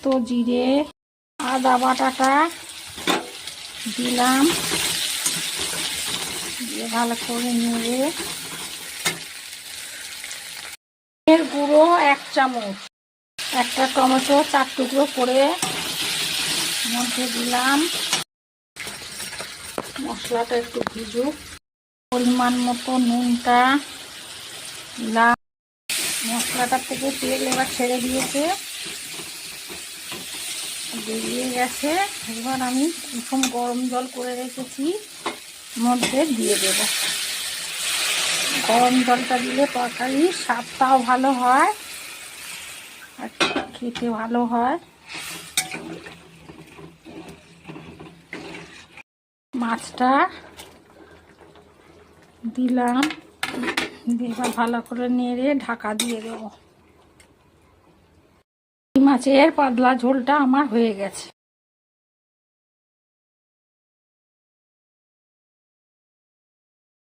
পোস্ত, জিরে, আদা বাটাটা দিলাম, দিয়ে ভালো করে নেড়ে এর গুঁড়ো 1 চামচ, একটা টমেটো 4 টুকরো করে মধ্যে দিলাম। মশলাটা একটু ভিজুক, পরিমাণ মতো নুনটা দিলাম। মশলাটার থেকে তেল এবার ছেড়ে দিয়েছে, বেরিয়ে গেছে। এবার আমি প্রথম গরম জল করে রেখেছি মধ্যে দিয়ে দেব। গরম জলটা দিলে তরকারির স্বাদটাও ভালো হয় আর খেতে ভালো হয়। মাছটা দিলাম, এবার ভালো করে নেড়ে ঢাকা দিয়ে দেব। মাছের পাতলা ঝোলটা আমার হয়ে গেছে।